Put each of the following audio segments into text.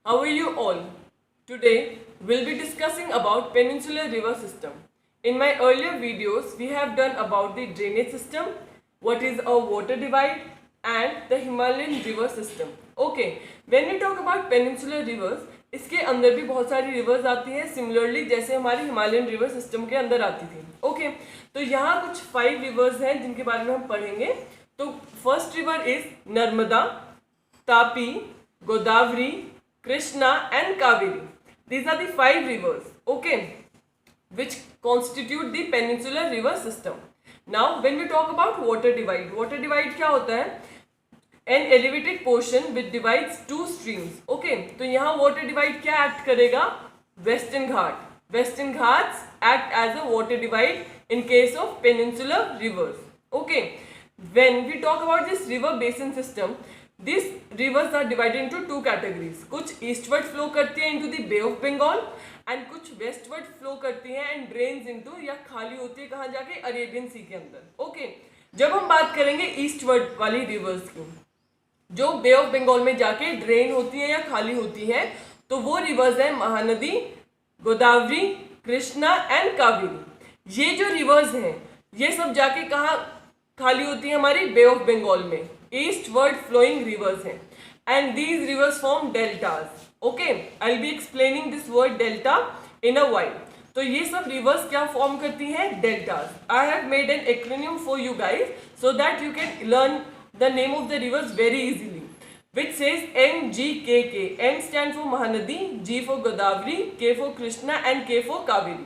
How are you all? Today we'll be discussing about peninsular river system. In my earlier videos we have done about the drainage system, what is a water divide and the Himalayan river system. Okay, when we talk about peninsular rivers, इसके अंदर भी बहुत सारी reverse आती हैं similarly जैसे हमारी Himalayan river system के अंदर आती थी. ओके, तो यहाँ कुछ 5 रिवर्स हैं जिनके बारे में हम पढ़ेंगे. तो first river is Narmada, Tapi, Godavari, Krishna and Kaveri. These are the 5 rivers, okay, which constitute the peninsular river system. Now, when we talk about water divide क्या होता है? An elevated portion which divides two streams. Okay, तो यहाँ water divide क्या act करेगा? Western Ghat. Western Ghats act as a water divide in case of peninsular rivers. Okay, when we talk about this river basin system, these rivers are divided into two categories. कुछ eastward flow करती हैं into the Bay of Bengal and कुछ westward flow करती हैं and drains into या खाली होती है कहाँ जाके अरेबियन सी के अंदर. ओके, जब हम बात करेंगे ईस्टवर्ड वाली रिवर्स की जो बे ऑफ बंगाल में जाके ड्रेन होती है या खाली होती है, तो वो रिवर्स है महानदी, गोदावरी, कृष्णा एंड कावेरी. ये जो रिवर्स हैं ये सब जाके कहाँ खाली होती है? हमारी बे ऑफ बंगाल में. ईस्टवर्ड फ्लोइंग रिवर्स हैं and these reverse form deltas. Okay, I will be explaining this word delta in a while. तो ये सब रिवर्स क्या फॉर्म करती हैं? Deltas. I have made an acronym for you guys so that you can learn the name of the reverse very easily, which says MGKK. M stand for Mahanadi, G for Godavari, K for Krishna and K for Kaveri.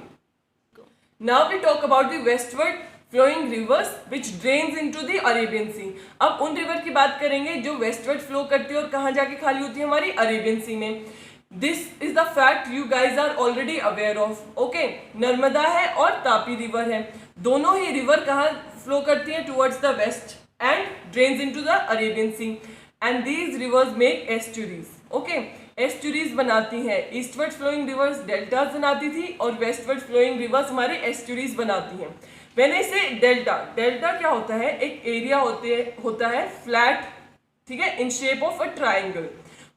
Now we talk about the westward flowing rivers which drains into the Arabian Sea. अब उन river की बात करेंगे जो westward flow करती है और कहाँ जाके खाली होती है? हमारी अरेबियन सी में. This is the fact you guys are already aware of. Okay, Narmada है और तापी रिवर है. दोनों ही रिवर कहाँ फ्लो करती हैं? Towards the west and drains into the Arabian Sea. And these rivers make estuaries. Okay, estuaries बनाती हैं. ईस्टवर्ड फ्लोइंग रिवर्स डेल्टाज बनाती थी और वेस्टवर्ड फ्लोइंग रिवर्स हमारे एस्चुरीज बनाती हैं. When I say delta, delta क्या होता है? एक एरिया होता है फ्लैट, ठीक है, in shape of a triangle.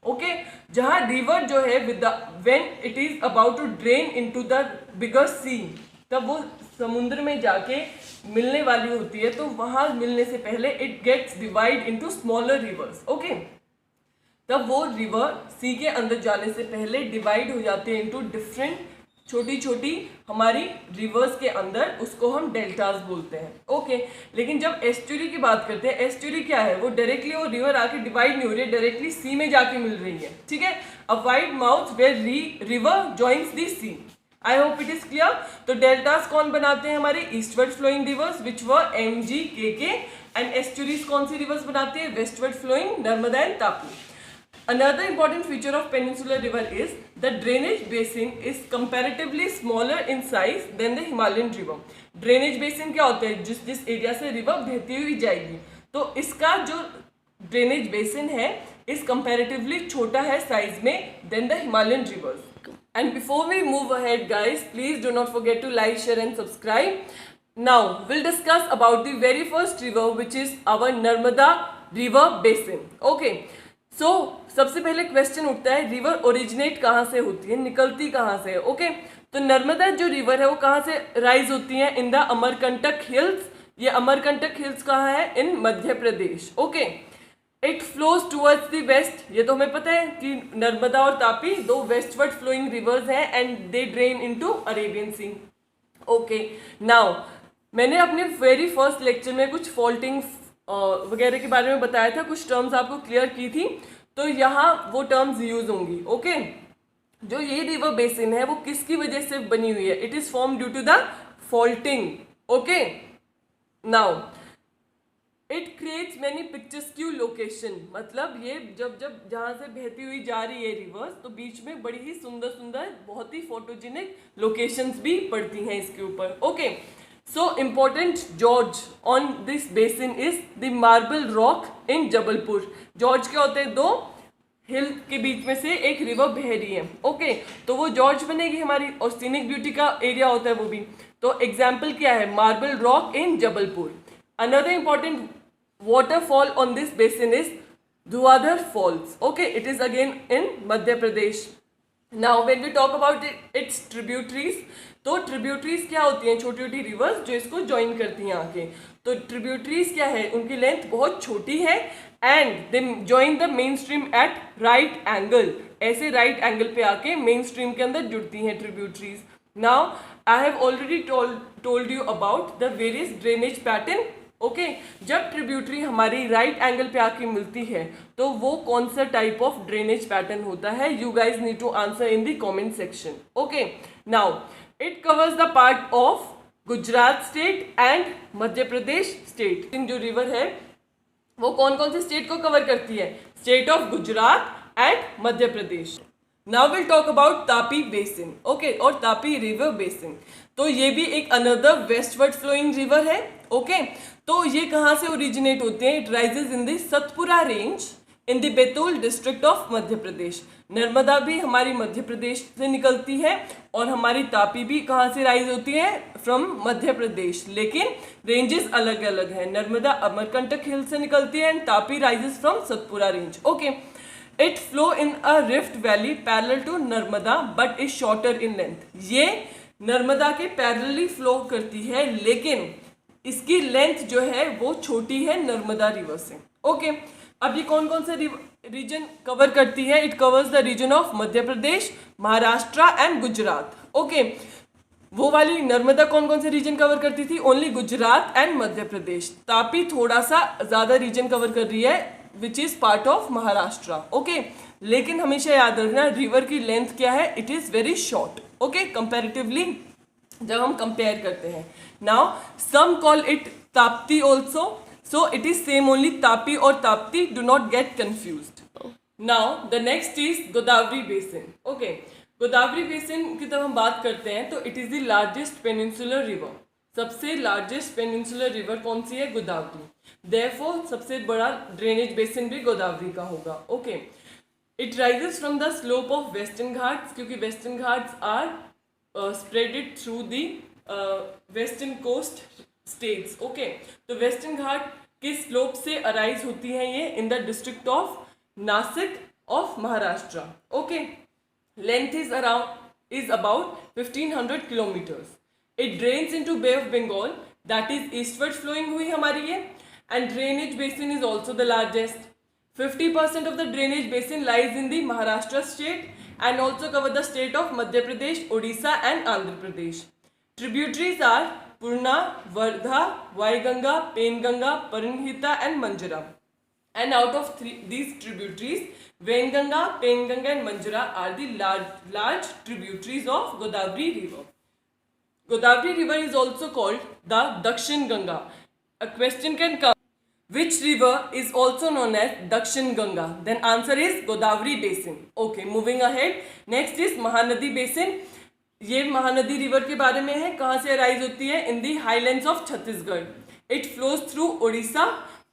Okay, जहाँ रिवर जो है when it is about to drain into the bigger sea, तब वो समुद्र में जाके मिलने वाली होती है, तो वहां मिलने से पहले it gets divide into smaller rivers. Okay, तब वो रिवर सी के अंदर जाने से पहले डिवाइड हो जाते हैं इनटू डिफरेंट छोटी छोटी हमारी रिवर्स के अंदर, उसको हम डेल्टास बोलते हैं. ओके, लेकिन जब एस्चुरी की बात करते हैं, एस्चुरी क्या है? वो डायरेक्टली वो रिवर आके डिवाइड नहीं हो रही है, डायरेक्टली सी में जाके मिल रही है. ठीक है, a wide mouth where river joins the sea. I hope it is clear. तो डेल्टास कौन बनाते हैं? हमारे eastward flowing rivers which were MGKK. And estuaries कौन सी रिवर्स बनाती है? Westward flowing Narmada and Tapi. Another important feature of peninsular river is the drainage basin is comparatively smaller in size than the Himalayan river. Drainage basin क्या होता है? जिस area से river बहती हुई जाएगी, तो इसका जो ड्रेनेज बेसिन है इस कंपैरेटिवली छोटा है साइज में then the Himalayan rivers. And before we move ahead guys, please do not forget to like, share and subscribe. Now will discuss about the very first river which is our Narmada river basin. Okay, so सबसे पहले question उठता है, river originate कहाँ से होती है? निकलती कहाँ से है? ओके, तो नर्मदा जो रिवर है वो कहाँ से राइज होती है? In the Amarkantak hills. ये अमरकंटक हिल्स कहाँ है? In Madhya Pradesh. Okay, it flows towards the west. ये तो हमें पता है कि नर्मदा और तापी दो वेस्टवर्ड फ्लोइंग रिवर्स हैं and they drain into Arabian Sea. Okay, now मैंने अपने वेरी फर्स्ट लेक्चर में कुछ फॉल्टिंग वगैरह के बारे में बताया था, कुछ टर्म्स आपको क्लियर की थी, तो यहाँ वो टर्म्स यूज होंगी. ओके, जो ये रिवर बेसिन है वो किसकी वजह से बनी हुई है? It is form due to the faulting. Okay, now it creates many picturesque location. मतलब ये जब जहाँ से बहती हुई जा रही है रिवर्स, तो बीच में बड़ी ही सुंदर सुंदर बहुत ही फोटोजेनिक लोकेशंस भी पड़ती हैं इसके ऊपर. Okay, so important George on this basin is the marble rock in Jabalpur. George क्या होते हैं? दो हिल के बीच में से एक रिवर बह रही है. ओके, तो वो जॉर्ज बनेगी हमारी, और सीनिक ब्यूटी का एरिया होता है वो भी. तो एग्जाम्पल क्या है? Marble rock in Jabalpur. Another important waterfall on this basin is Dhuadhar Falls. Okay, it is again in Madhya Pradesh. Now when we talk about its tributaries, तो ट्रिब्यूटरीज क्या होती हैं? छोटी छोटी रिवर्स जो इसको ज्वाइन करती हैं आके. तो ट्रिब्यूटरीज क्या है? उनकी लेंथ बहुत छोटी है and they join the main stream at right angle. ऐसे राइट एंगल पे आके मेन स्ट्रीम के अंदर जुड़ती हैं tributaries. Now I have already told you about the various drainage pattern. Okay, जब ट्रिब्यूटरी हमारी राइट एंगल पे आके मिलती है तो वो कौन सा टाइप ऑफ ड्रेनेज पैटर्न होता है? You guys need to answer in the comment section. Okay, now it covers the part of Gujarat state and Madhya Pradesh state. जो रिवर है वो कौन कौन से स्टेट को कवर करती है? State of Gujarat and Madhya Pradesh. Now will talk about Tapi basin. Okay, और तापी रिवर बेसिन, तो ये भी एक अनदर वेस्टवर्ड फ्लोइंग रिवर है. ओके, तो ये कहाँ से ओरिजिनेट होते हैं? It rises in the Satpura range in the Betul district of Madhya Pradesh. Narmada भी हमारी मध्य प्रदेश से निकलती है और हमारी तापी भी कहाँ से राइज होती है? फ्रॉम मध्य प्रदेश, लेकिन रेंजेस अलग अलग है. नर्मदा अमरकंटक हिल से निकलती है and Tapi rises from Satpura range. Okay, it flow in a rift valley parallel to Narmada but is shorter in length. ये नर्मदा के पैरेलली फ्लो करती है लेकिन इसकी लेंथ जो है वो छोटी है नर्मदा रिवर से. ओके, अब ये कौन कौन से रीजन कवर करती है? It covers the region of Madhya Pradesh, Maharashtra and Gujarat. Okay, वो वाली नर्मदा कौन कौन से रीजन कवर करती थी? Only Gujarat and Madhya Pradesh. तापी थोड़ा सा ज्यादा रीजन कवर कर रही है which is part of Maharashtra. Okay, लेकिन हमेशा याद रखना रिवर की लेंथ क्या है? It is very short. Okay, comparatively जब हम कंपेयर करते हैं. Now some call it Tapti also, so it is same only Tapi और Tapti. Do not get confused. Now the next is Godavari basin. Okay, Godavari basin की जब हम बात करते हैं तो it is the largest peninsular river. सबसे लार्जेस्ट पेनिनसुलर रिवर कौन सी है? गोदावरी. देयरफॉर सबसे बड़ा ड्रेनेज बेसिन भी गोदावरी का होगा. Okay, it rises from the slope of Western Ghats, क्योंकि Western Ghats are spreaded through the western coast states. Okay, तो वेस्टर्न घाट के स्लोप से अराइज होती है ये in the district of Nashik of Maharashtra. Okay, length is about 1500 kilometres. It drains into Bay of Bengal, that is eastward flowing हुई हमारी ये. And drainage basin is also the largest. 50% of the drainage basin lies in the Maharashtra state and also cover the state of Madhya Pradesh, Odisha and Andhra Pradesh. Tributaries are Purna, Vardha, Vaiganga, Penganga, Parinhita and Manjara. And out of these tributaries, Vainganga, Penganga and Manjara are the large tributaries of Godavari River. Godavari River is also called the Dakshin Ganga. A question can come, which river is also known as Dakshin Ganga? Then answer is Godavari Basin. Okay, moving ahead. Next is Mahanadi Basin. ये Mahanadi river के बारे में है. कहाँ से arise होती है? In the highlands of Chhattisgarh. It flows through Odisha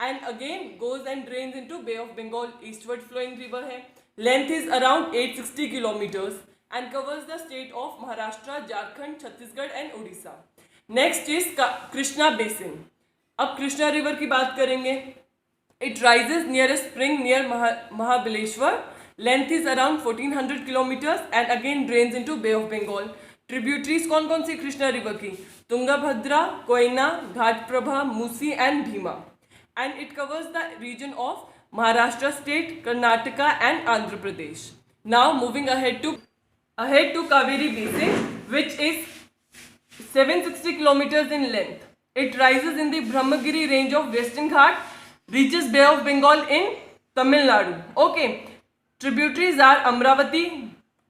and again goes and drains into Bay of Bengal. Eastward flowing river है. Length is around 860 kilometres and covers the state of Maharashtra, Jharkhand, Chhattisgarh and Orissa. Next is Krishna basin. अब Krishna river की बात करेंगे. It rises near a spring near Mahabaleshwar. Length is around 1400 kilometres and again drains into Bay of Bengal. Tributaries कौन कौन सी Krishna river की? Tungabhadra, Koyna, Ghataprabha, Musi and Bhima. And it covers the region of Maharashtra state, Karnataka and Andhra Pradesh. Now moving ahead to Kaveri basin which is 760 kilometers in length. It rises in the Brahmagiri range of Western Ghat, reaches Bay of Bengal in Tamil Nadu. Okay, tributaries are Amravati,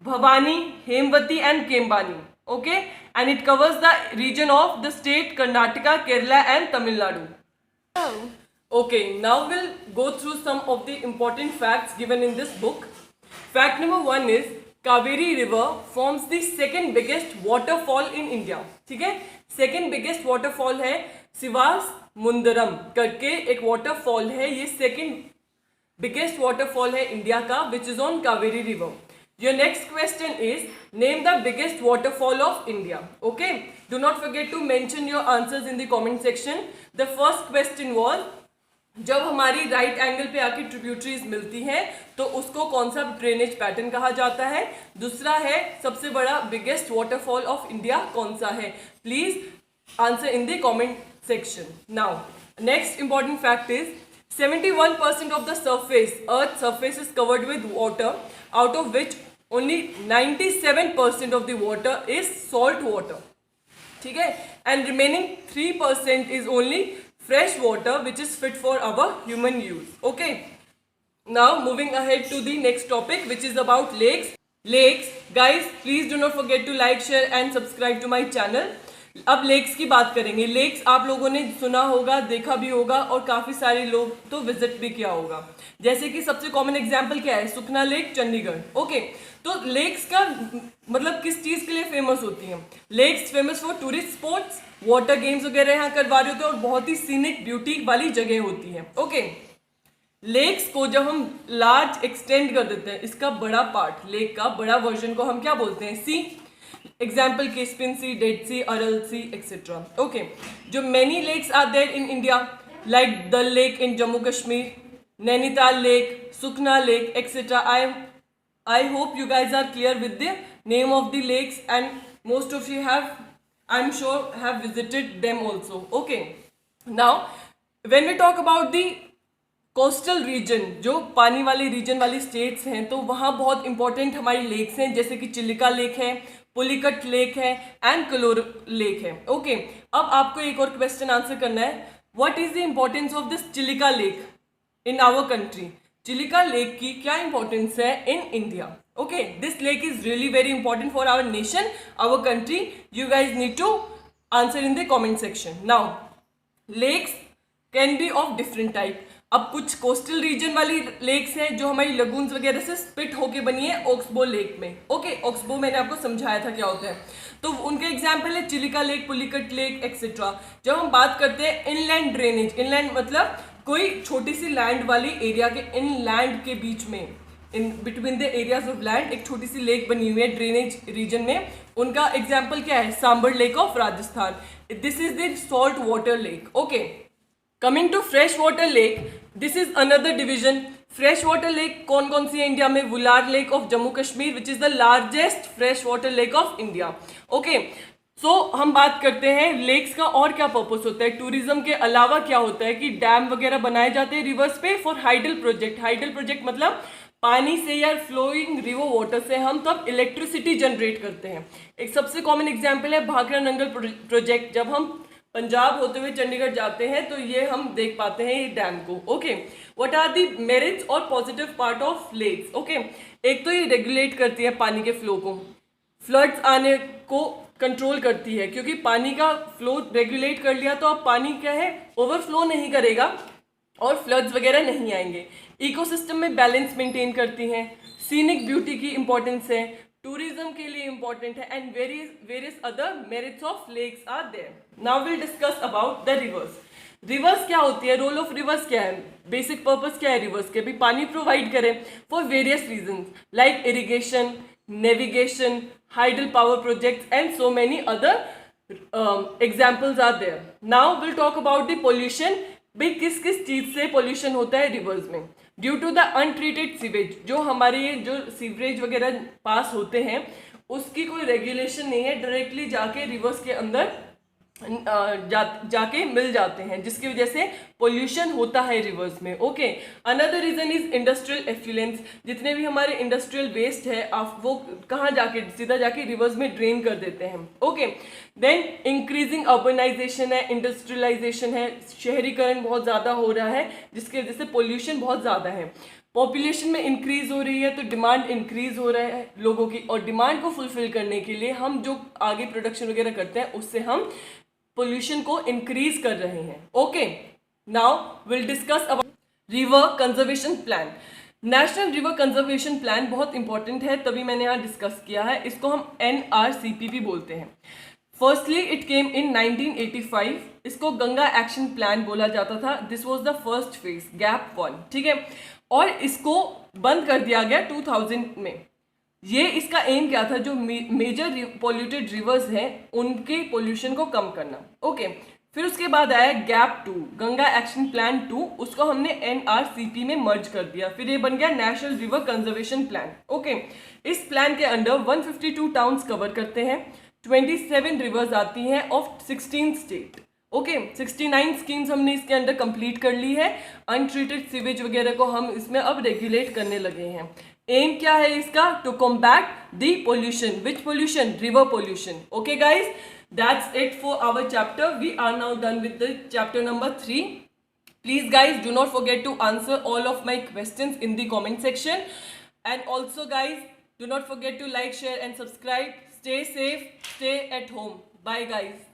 Bhavani, Hemvati and Kembani. Okay, and it covers the region of the state Karnataka, Kerala and Tamil Nadu. Okay, now we'll go through some of the important facts given in this book. Fact number 1 is Kaveri River forms the second biggest waterfall in India. ठीक है, second biggest waterfall है सिवास मुंदरम करके एक waterfall है. ये second biggest waterfall है India का which is on Kaveri river. Your next question is name the biggest waterfall of India. Okay, do not forget to mention your answers in the comment section. The first question was जब हमारी right angle पे आके tributaries मिलती हैं तो उसको कौन सा ड्रेनेज पैटर्न कहा जाता है। दूसरा है सबसे बड़ा बिगेस्ट वाटरफॉल ऑफ इंडिया कौन सा है। Please answer in the comment section. Now next important fact is 71% of the surface, Earth's surface is covered with water, out of which only 97% of the water is salt water. ठीक है, and remaining 3% is only fresh water which is fit for our human use. Okay, now moving ahead to the next topic which is about lakes. Lakes, guys, please do not forget to like, share and subscribe to my channel. अब lakes की बात करेंगे। Lakes आप लोगों ने सुना होगा, देखा भी होगा और काफ़ी सारे लोग तो विजिट भी किया होगा। जैसे कि सबसे कॉमन एग्जांपल क्या है, सुखना लेक चंडीगढ़। ओके, तो लेक्स का मतलब किस चीज़ के लिए फेमस होती हैं। Lakes famous for tourist spots, water games वगैरह यहाँ करवा रहे होते हैं और बहुत ही सीनिक ब्यूटी वाली जगह होती है। ओके, लेक्स को जब हम लार्ज एक्सटेंड कर देते हैं, इसका बड़ा पार्ट, लेक का बड़ा वर्जन को हम क्या बोलते हैं, sea. Example Caspian Sea, Dead Sea, Aral Sea etcetera. Okay, जो many lakes are there in India like Dal lake in Jammu Kashmir, Nainital lake, Sukhna lake etcetera. I hope you guys are clear with the name of the lakes and most of you have, I'm sure, have visited them also. Okay, now when we talk about the coastal region, जो पानी वाले reason वाली states हैं, तो वहाँ बहुत important हमारी lakes हैं, जैसे कि चिलिका लेक है, पुलिकट लेक है एंड कलोर लेक है। ओके, अब आपको एक और क्वेश्चन आंसर करना है, what is the importance of this Chilika lake in our country. Chilika lake की क्या इंपॉर्टेंस है in India. Okay, this lake is really very important for our nation, our country. You guys need to answer in the comment section. Now lakes can be of different type. अब कुछ coastal region वाली lakes हैं जो हमारी lagoons वगैरह से spit होके बनी है ऑक्सबो लेक में। ओके, ऑक्सबो मैंने आपको समझाया था क्या होता है, तो उनके एग्जाम्पल है Chilika lake, Pulicat lake etcetera. जब हम बात करते हैं इनलैंड ड्रेनेज, इनलैंड मतलब कोई छोटी सी लैंड वाली एरिया के इनलैंड के बीच में, in between the areas of land एक छोटी सी लेक बनी हुई है ड्रेनेज रीजन में, उनका एग्जाम्पल क्या है, Sambhar lake of Rajasthan. This is the salt water lake. Okay, coming to fresh water lake, this is another division. Fresh water lake कौन कौन सी है इंडिया में, Wular lake of Jammu Kashmir which is the largest fresh water lake of India. Okay, so हम बात करते हैं lakes का और क्या पर्पस होता है। टूरिज्म के अलावा क्या होता है कि डैम वगैरह बनाए जाते हैं रिवर्स पे for hydel project. Hydel project मतलब पानी से या फ्लोइंग रिवर वाटर से हम तब इलेक्ट्रिसिटी जनरेट करते हैं। एक सबसे कॉमन एग्जाम्पल है भाखड़ा नंगल प्रोजेक्ट। जब हम पंजाब होते हुए चंडीगढ़ जाते हैं तो ये हम देख पाते हैं ये डैम को। Okay, what are the merits और positive part of lakes. Okay, एक तो ये रेगुलेट करती है पानी के फ्लो को, फ्लड्स आने को कंट्रोल करती है, क्योंकि पानी का फ्लो रेगुलेट कर लिया तो अब पानी क्या है, ओवरफ्लो नहीं करेगा और फ्लड्स वगैरह नहीं आएंगे। इकोसिस्टम में बैलेंस मेंटेन करती हैं, सीनिक ब्यूटी की इंपॉर्टेंस है, टूरिज्म के लिए इंपॉर्टेंट है and various other merits of lakes are there. Now will discuss about the rivers. Rivers क्या होती है, रोल ऑफ रिवर्स क्या है, बेसिक पर्पस क्या है रिवर्स के, भी पानी प्रोवाइड करें for various reasons like irrigation, navigation, hydel power projects and so many other examples are there. Now will talk about the pollution. भाई किस किस चीज से पोल्यूशन होता है रिवर्स में, due to the untreated sewage. जो हमारे ये जो सीवरेज वगैरह पास होते हैं उसकी कोई रेगुलेशन नहीं है, डायरेक्टली जाके रिवर्स के अंदर जाके मिल जाते हैं, जिसकी वजह से पोल्यूशन होता है रिवर्स में। Okay, another reason is industrial effluents. जितने भी हमारे इंडस्ट्रियल वेस्ट है आप वो कहाँ जाके, सीधा जाके रिवर्स में ड्रेन कर देते हैं। ओके, देन इंक्रीजिंग अर्बनाइजेशन है, इंडस्ट्रियलाइजेशन है, शहरीकरण बहुत ज़्यादा हो रहा है जिसकी वजह से पोल्यूशन बहुत ज़्यादा है। पॉपुलेशन में इंक्रीज हो रही है तो डिमांड इंक्रीज हो रहा है लोगों की, और डिमांड को फुलफिल करने के लिए हम जो आगे प्रोडक्शन वगैरह करते हैं उससे हम पोल्यूशन को इंक्रीज कर रहे हैं। Okay, now will discuss about river conservation plan. National river conservation plan बहुत इंपॉर्टेंट है, तभी मैंने यहाँ डिस्कस किया है। इसको हम NRCP भी बोलते हैं। फर्स्टली इट केम इन 1985। इसको गंगा एक्शन प्लान बोला जाता था। This was the first phase, gap 1, ठीक है, और इसको बंद कर दिया गया 2000 में। ये इसका एम क्या था, जो मेजर पॉल्यूटेड रिवर्स हैं उनके पोल्यूशन को कम करना। ओके, फिर उसके बाद आया गैप 2, गंगा एक्शन प्लान 2, उसको हमने एनआरसीपी में मर्ज कर दिया। फिर ये बन गया national river conservation plan. Okay, इस प्लान के अंडर 152 टाउन्स कवर करते हैं, 27 रिवर्स आती हैं ऑफ 16 स्टेट। ओके, 69 स्कीम्स हमने इसके अंदर कंप्लीट कर ली है। अनट्रीटेड सीवेज वगैरह को हम इसमें अब रेगुलेट करने लगे हैं। एम क्या है इसका? To combat the pollution. Which pollution? River pollution. Okay guys, that's it for our chapter. We are now done with the chapter number 3. Please guys, do not forget to answer all of my questions in the comment section. And also guys, do not forget to like, share and subscribe. Stay safe, stay at home. Bye guys.